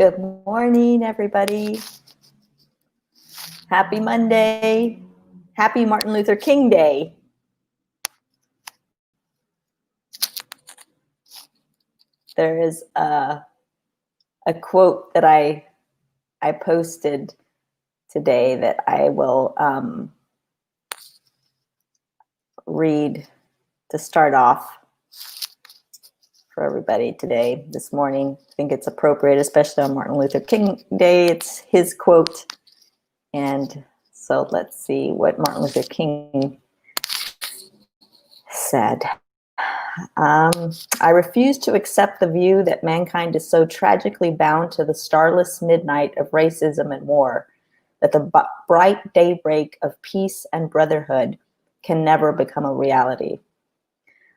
Good morning, everybody. Happy Monday. Happy Martin Luther King Day. There is a quote that I posted today that I will read to start off for everybody today, this morning. I think it's appropriate, especially on Martin Luther King Day. It's his quote. And so let's see what Martin Luther King said. I refuse to accept the view that mankind is so tragically bound to the starless midnight of racism and war that the bright daybreak of peace and brotherhood can never become a reality.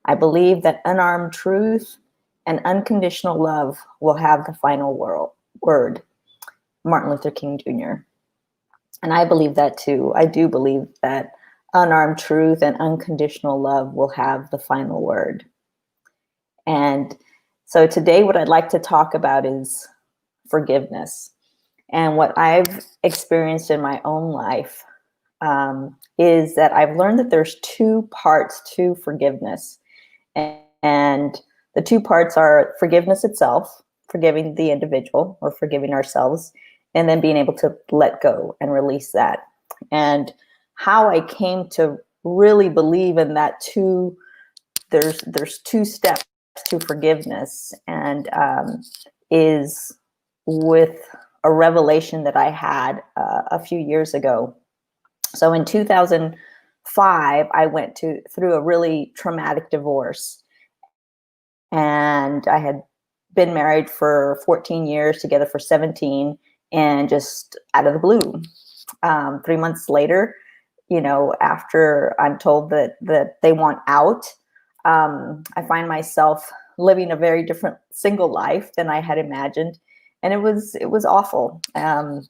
I believe that unarmed truth and unconditional love will have the final word. Martin Luther King Jr. And I believe that too. I do believe that unarmed truth and unconditional love will have the final word. And so today what I'd like to talk about is forgiveness. And what I've experienced in my own life is that I've learned that there's two parts to forgiveness. And the two parts are forgiveness itself, forgiving the individual or forgiving ourselves, and then being able to let go and release that. And how I came to really believe in that there's two steps to forgiveness, and is with a revelation that I had a few years ago. So in 2005, I went through a really traumatic divorce, and I had been married for 14 years, together for 17, and just out of the blue, 3 months later, after I'm told that they want out, I find myself living a very different single life than I had imagined. And it was awful. It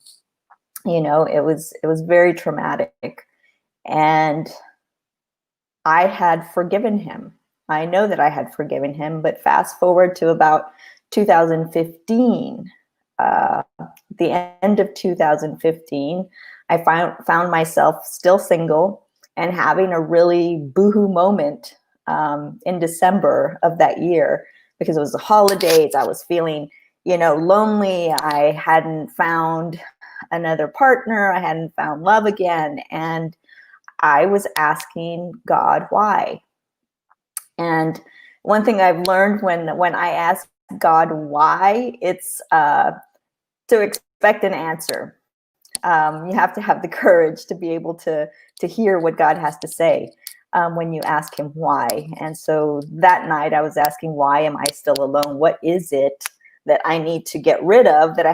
was very traumatic. And I had forgiven him. I know that I had forgiven him, but fast forward to about 2015, the end of 2015, I found myself still single and having a really boohoo moment in December of that year, because it was the holidays. I was feeling, lonely. I hadn't found another partner. I hadn't found love again. And I was asking God why. And one thing I've learned when I ask God why, it's to expect an answer. You have to have the courage to be able to hear what God has to say when you ask him why. And so that night I was asking, why am I still alone? What is it that I need to get rid of that I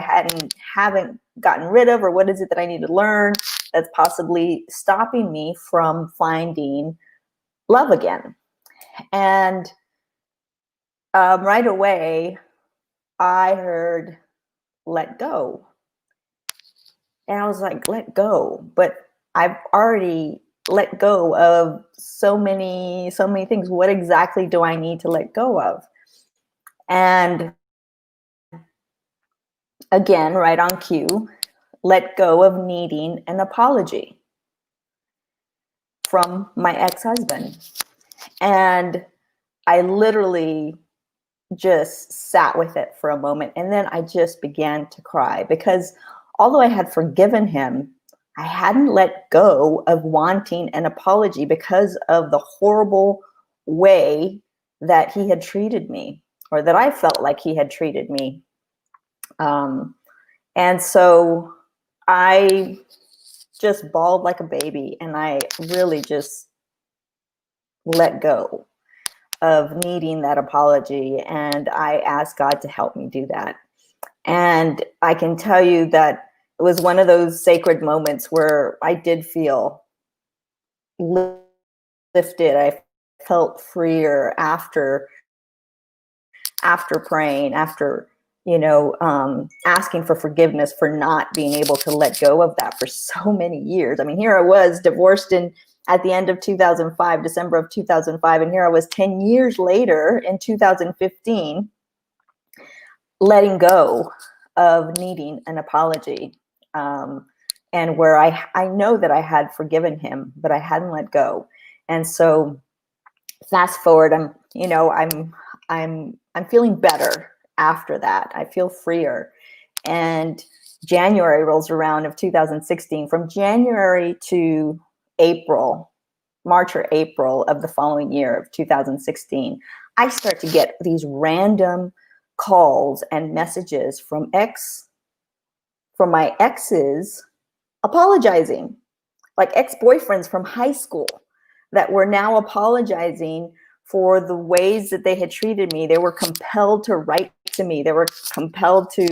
haven't gotten rid of? Or what is it that I need to learn that's possibly stopping me from finding love again? And right away I heard, let go. And I was like, let go. But I've already let go of so many things. What exactly do I need to let go of? And again, right on cue, let go of needing an apology from my ex-husband. And I literally just sat with it for a moment. And then I just began to cry, because although I had forgiven him, I hadn't let go of wanting an apology because of the horrible way that he had treated me, or that I felt like he had treated me. And so I just bawled like a baby, and I really just let go of needing that apology. And I asked God to help me do that. And I can tell you that it was one of those sacred moments where I did feel lifted. I felt freer after praying, after, asking for forgiveness for not being able to let go of that for so many years. I mean, here I was divorced at the end of 2005, December of 2005. And here I was 10 years later in 2015, letting go of needing an apology, and where I know that I had forgiven him, but I hadn't let go. And so fast forward, I'm feeling better after that. I feel freer. And January rolls around of 2016. From January to April, March or April of the following year of 2016, I start to get these random calls and messages from my exes apologizing, like ex-boyfriends from high school that were now apologizing for the ways that they had treated me. They were compelled to write to me. They were compelled to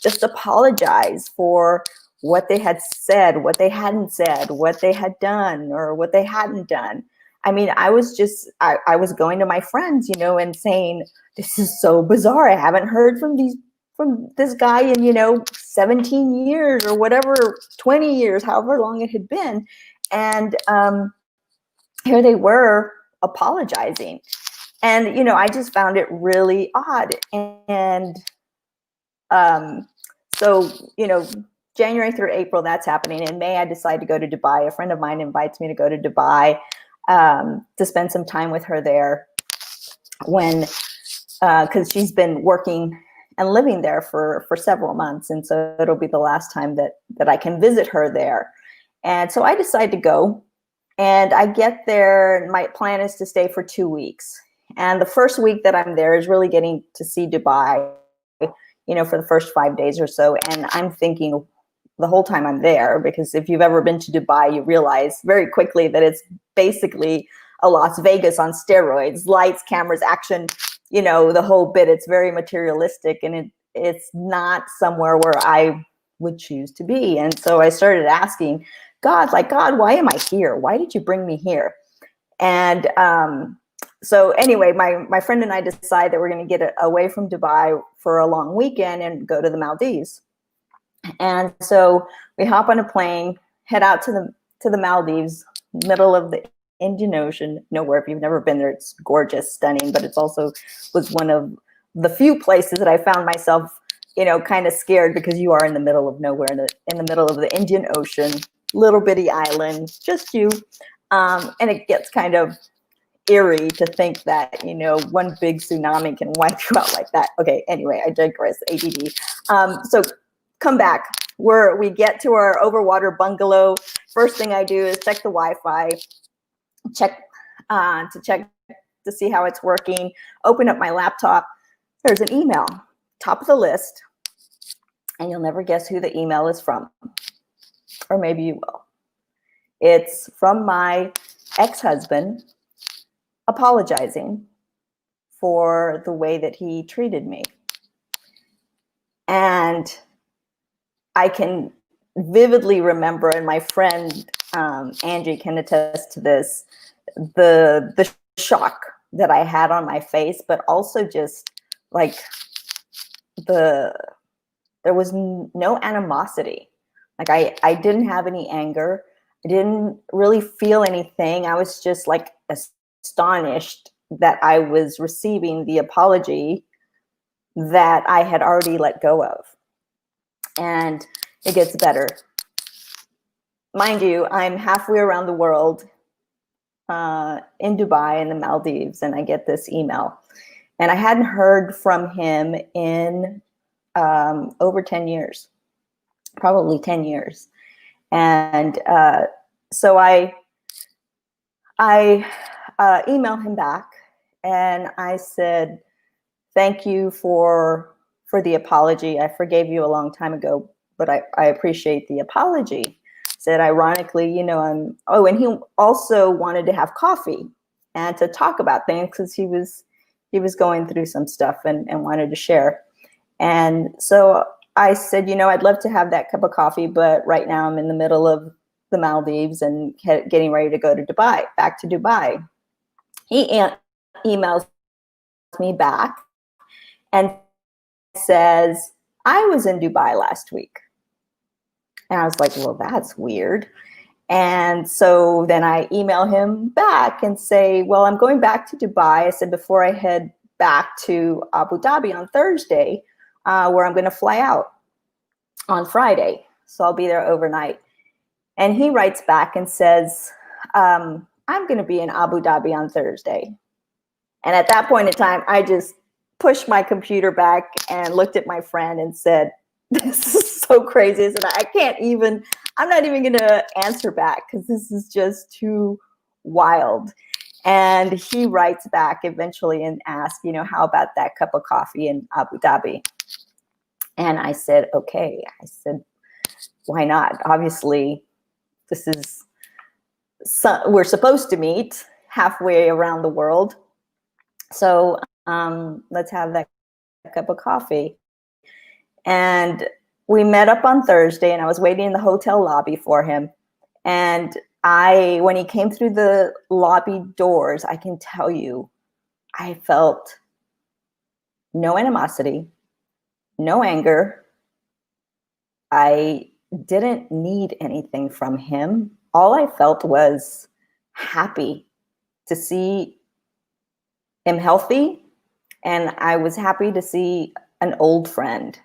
just apologize for what they had said, what they hadn't said, what they had done, or what they hadn't done. I mean, I was going to my friends, and saying, this is so bizarre. I haven't heard from this guy in, 17 years or whatever, 20 years, however long it had been. And here they were apologizing. And, I just found it really odd. And so, January through April, that's happening. In May, I decide to go to Dubai. A friend of mine invites me to go to Dubai to spend some time with her there, because she's been working and living there for several months. And so it'll be the last time that I can visit her there. And so I decide to go, and I get there. My plan is to stay for 2 weeks. And the first week that I'm there is really getting to see Dubai, for the first 5 days or so. And I'm thinking the whole time I'm there, because if you've ever been to Dubai, you realize very quickly that it's basically a Las Vegas on steroids, lights, cameras, action, the whole bit. It's very materialistic, and it's not somewhere where I would choose to be. And so I started asking God, God, why am I here? Why did you bring me here? And so anyway, my friend and I decide that we're going to get away from Dubai for a long weekend and go to the Maldives. And so we hop on a plane, head out to the Maldives, middle of the Indian Ocean. Nowhere, if you've never been there, it's gorgeous, stunning, but it's also was one of the few places that I found myself, kind of scared, because you are in the middle of nowhere, in the middle of the Indian Ocean, little bitty island, just you. And it gets kind of eerie to think that, one big tsunami can wipe you out like that. Okay, anyway, I digress, ADD. So come back. We get to our overwater bungalow. First thing I do is check the Wi-Fi, check to see how it's working, open up my laptop. There's an email, top of the list, and you'll never guess who the email is from. Or maybe you will. It's from my ex-husband apologizing for the way that he treated me. And I can vividly remember, and my friend Angie can attest to this, the shock that I had on my face, but also just like there was no animosity. Like I didn't have any anger. I didn't really feel anything. I was just like astonished that I was receiving the apology that I had already let go of. And it gets better. Mind you, I'm halfway around the world, in Dubai and the Maldives, and I get this email. And I hadn't heard from him in over 10 years, probably 10 years. And so I emailed him back, and I said, thank you for the apology. I forgave you a long time ago, but I appreciate the apology. Said, ironically, and he also wanted to have coffee and to talk about things, because he was going through some stuff and wanted to share. And so I said, I'd love to have that cup of coffee, but right now I'm in the middle of the Maldives and getting ready to go to Dubai, back to Dubai. He emails me back and says, I was in Dubai last week. And I was like, well, that's weird. And so then I email him back and say, well, I'm going back to Dubai. I said, before I head back to Abu Dhabi on Thursday, where I'm going to fly out. on Friday. So I'll be there overnight. And he writes back and says, I'm going to be in Abu Dhabi on Thursday. And at that point in time, I just pushed my computer back and looked at my friend and said, this is so crazy. I said, I'm not even going to answer back because this is just too wild. And he writes back eventually and asks, how about that cup of coffee in Abu Dhabi? And I said, okay. I said, why not? Obviously, we're supposed to meet halfway around the world. So let's have that cup of coffee. And we met up on Thursday, and I was waiting in the hotel lobby for him. And when he came through the lobby doors, I can tell you, I felt no animosity, no anger. I didn't need anything from him. All I felt was happy to see him healthy, and I was happy to see an old friend.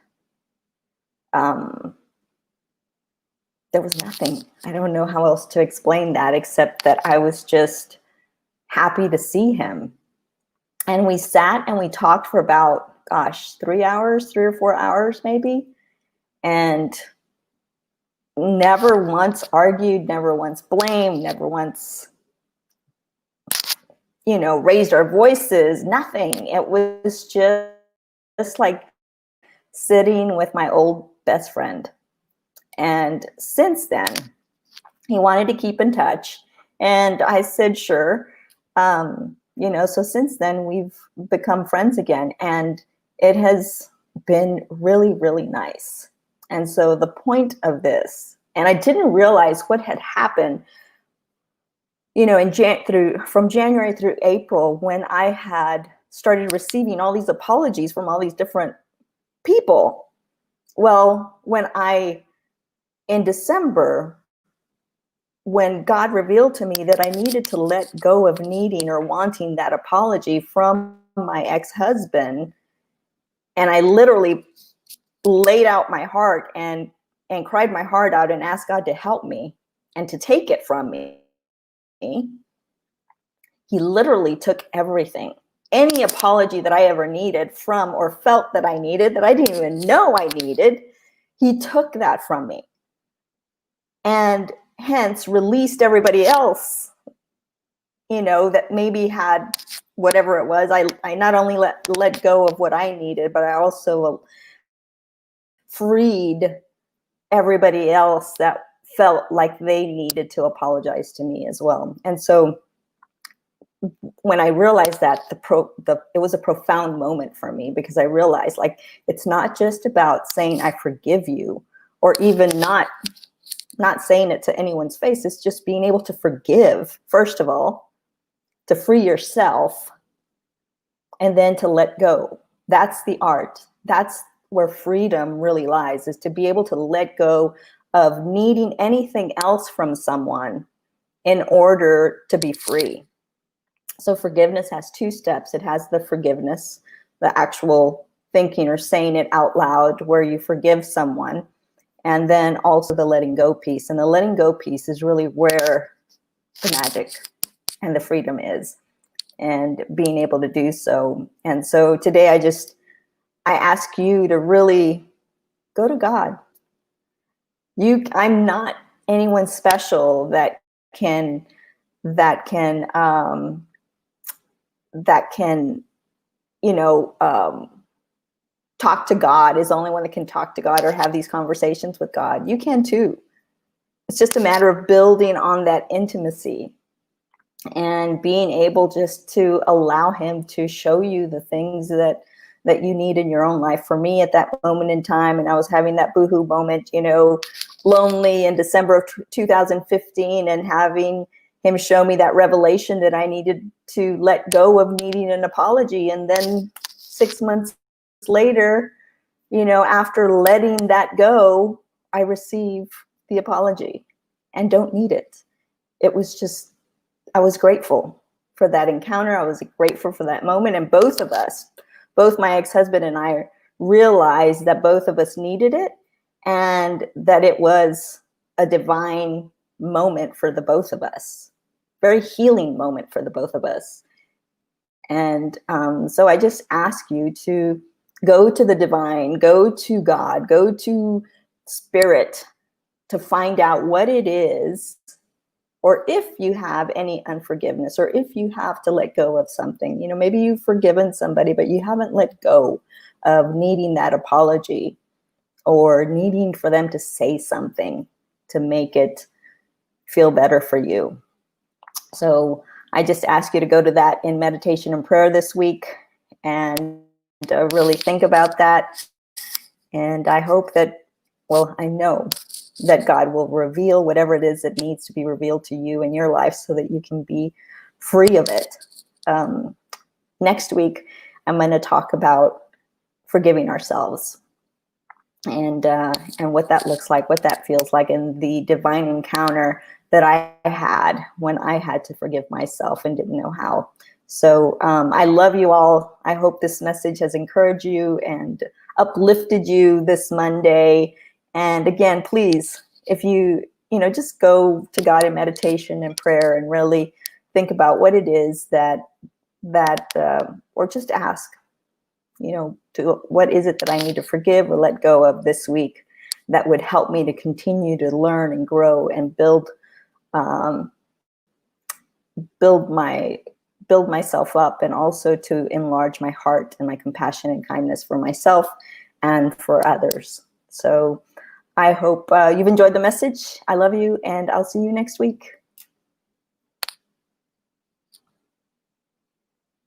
There was nothing. I don't know how else to explain that except that I was just happy to see him. And we sat and we talked for about, 3 or 4 hours maybe, and never once argued, never once blamed, never once, raised our voices, nothing. It was just like sitting with my old best friend. And since then, he wanted to keep in touch. And I said, sure. So since then, we've become friends again. And it has been really, really nice. And so the point of this, and I didn't realize what had happened, from January through April, when I had started receiving all these apologies from all these different people. Well, in December, when God revealed to me that I needed to let go of needing or wanting that apology from my ex-husband, and I literally laid out my heart and cried my heart out and asked God to help me and to take it from me, He literally took everything. Any apology that I ever needed from or felt that I needed, that I didn't even know I needed, He took that from me. And hence released everybody else, that maybe had whatever it was. I not only let go of what I needed, but I also freed everybody else that felt like they needed to apologize to me as well. And so when I realized that, it was a profound moment for me, because I realized, it's not just about saying I forgive you, or even not saying it to anyone's face. It's just being able to forgive, first of all, to free yourself, and then to let go. That's the art. That's where freedom really lies, is to be able to let go of needing anything else from someone in order to be free. So forgiveness has 2 steps. It has the forgiveness, the actual thinking or saying it out loud, where you forgive someone. And then also the letting go piece. And the letting go piece is really where the magic and the freedom is, and being able to do so. And so today I ask you to really go to God. I'm not anyone special that can talk to God, is the only one that can talk to God or have these conversations with God. You can too. It's just a matter of building on that intimacy and being able just to allow Him to show you the things that you need in your own life. For me, at that moment in time, and I was having that boohoo moment, lonely in December of 2015, and having Him show me that revelation that I needed to let go of needing an apology. And then 6 months later, after letting that go, I receive the apology and don't need it. It was just, I was grateful for that encounter. I was grateful for that moment. And both my ex-husband and I, realized that both of us needed it. and that it was a divine moment for the both of us, very healing moment for the both of us. And so I just ask you to go to the divine, go to God, go to spirit to find out what it is, or if you have any unforgiveness, or if you have to let go of something. You know, maybe you've forgiven somebody, but you haven't let go of needing that apology or needing for them to say something to make it feel better for you. So I just ask you to go to that in meditation and prayer this week and really think about that. And I hope that, well, I know that God will reveal whatever it is that needs to be revealed to you in your life so that you can be free of it. Next week, I'm going to talk about forgiving ourselves and what that looks like, what that feels like, and the divine encounter that I had when I had to forgive myself and didn't know how. So I love you all. I hope this message has encouraged you and uplifted you this Monday. And again, please, if you just go to God in meditation and prayer and really think about what it is that or just ask, what is it that I need to forgive or let go of this week that would help me to continue to learn and grow and build myself up, and also to enlarge my heart and my compassion and kindness for myself and for others. So I hope you've enjoyed the message. I love you, and I'll see you next week.